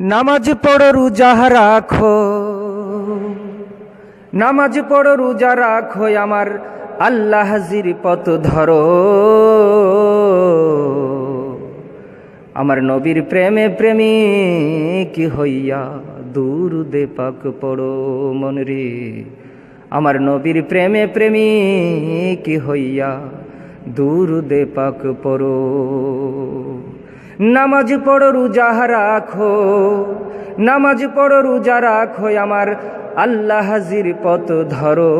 নামাজ পড়ো রোজা রাখো, নামাজ পড়ো রোজা রাখো, আমার আল্লাহ হাজির পথ ধরো। আমার নবীর প্রেমে প্রেমিক হইয়া দুরুদে পাক পড়ো মন রে। আমার নবীর প্রেমে প্রেমিক হইয়া দুরুদে পাক পড়ো। নামাজ পড়ো রোজা রাখো, নামাজ পড়ো রোজা রাখো, আমার আল্লাহ হাজির পথ ধরো।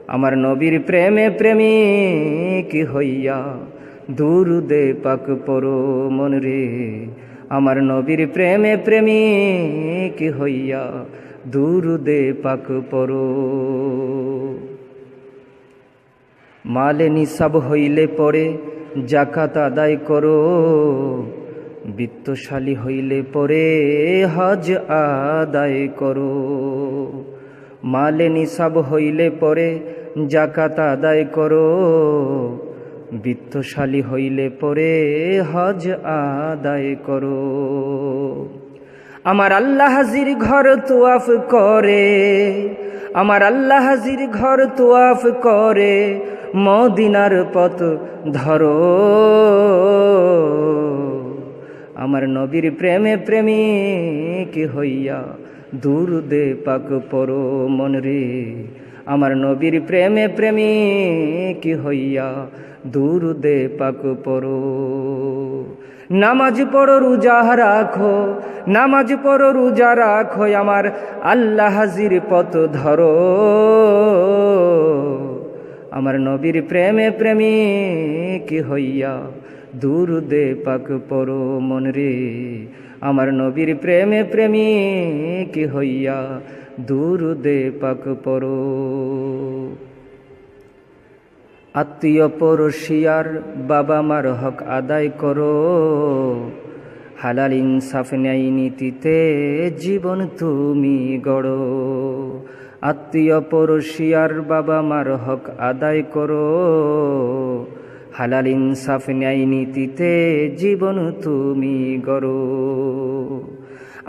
আমার নবীর প্রেমে প্রেমিক হইয়া দুরুদে পাক পড়ো মন রে। আমার নবীর প্রেমে প্রেমিক হইয়া দুরুদে পাক পড়ো। মালে নিসাব হইলে পরে জাকাত আদায় করো, বিত্তশালী হইলে পরে হজ আদায় করো। মালে নিসাব হইলে পরে জাকাত আদায় করো, বিত্তশালী হইলে পরে হজ আদায় করো। আমার আল্লাহ হাজির ঘর তোয়াফ করে, আমার আল্লাহ হাজির ঘর তোয়াফ করে, মদিনার পথ ধরো। আমার নবীর প্রেমে প্রেমিক হইয়া দুরুদে পাক পড়ো মন রে। আমার নবীর প্রেমে প্রেমিক হইয়া দুরুদে পাক পড়ো। নামাজ পড়ো রোজা রাখো, নামাজ পড়ো রোজা রাখো, আমার আল্লাহ হাজির পথ ধরো। আমার নবীর প্রেমে প্রেমিক হইয়া দুরুদে পাক পড়ো মন রে। আমার নবীর প্রেমে প্রেমিক হইয়া দুরুদে পাক পড়ো। আত্মীয় পরশিয়ার বাবা মার হক আদায় করো, হালাল ইনসাফ ন্যায় নীতিতে জীবন তুমি গড়ো। আত্মীয় পরশিয়ার বাবা মার হক আদায় করো, হালাল ইনসাফ ন্যায় নীতিতে জীবন তুমি গড়ো।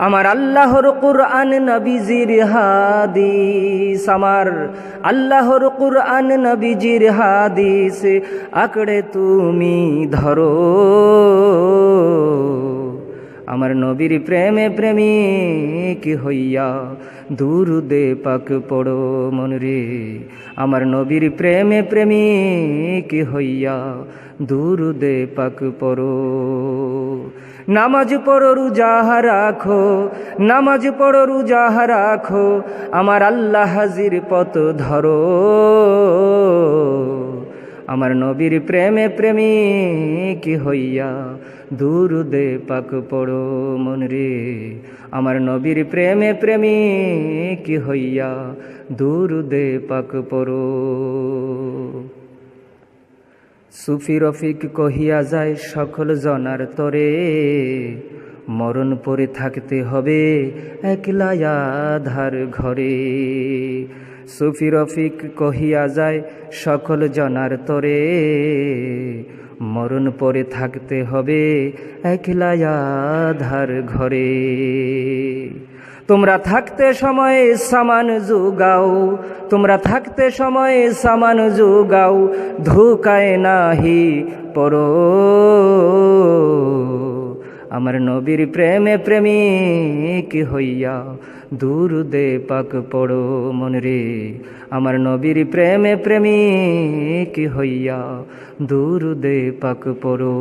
আমার আল্লাহর কুরআন নবীজির হাদিস, আমার আল্লাহর কুরআন নবীজির হাদিস আঁকড়ে তুমি ধরো। আমার নবীর প্রেমে প্রেমিক হইয়া দুরুদে পাক পড়ো মন রে। আমার নবীর প্রেমে প্রেমিক হইয়া দুরুদে পাক পড়ো। নামাজ পড়ো রোজা রাখো, নামাজ পড়ো রোজা রাখো, আমার আল্লাহ হাজির পথ ধরো। আমার নবীর প্রেমে প্রেমিক হইয়া দুরুদে পাক পড়ো মন রে। আমার নবীর প্রেমে প্রেমিক হইয়া দুরুদে পাক পড়ো। সুফি রফিক কহিয়া যায় সকল জনার তরে, মরণ পরে থাকতে হবে একলা আধার ঘরে। সুফি রফিক কহিয়া যায় সকল জনার তরে, মরণ পরে থাকতে হবে একলা আধার ঘরে। তোমরা থাকতে সময়ে সামান যোগাও, তোমরা থাকতে সময়ে সামান যোগাও, ধোকায় নাহি পড়ো। আমার নবীর প্রেমে প্রেমিক হইয়া দুরুদে পাক পড়ো মন রে। আমার নবীর প্রেমে প্রেমিক হইয়া দুরুদে পাক পড়ো।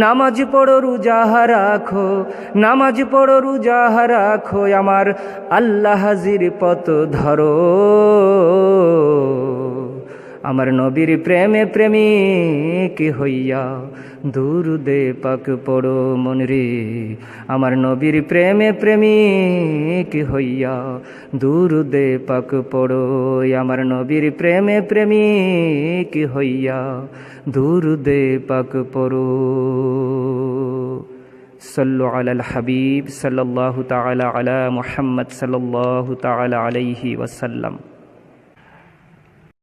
নামাজ পড়ো রোজা রাখো, নামাজ পড়ো রোজা রাখো, আমার আল্লাহ হাজির পথ ধরো। আমার নবীর প্রেমে প্রেমিক হইয়া দুরুদে পাক পড়ো মন রে। আমার নবীর প্রেমে প্রেমিক হইয়া দুরুদে পাক পড়ো। আমার নবীর প্রেমে প্রেমিক হইয়া দুরুদে পাক পড়ো। सल्लु अलल हबीब सल्लल्लाहु ताला अला मुहम्मद सल्लल्लाहु ताला अलैहि वसल्लम।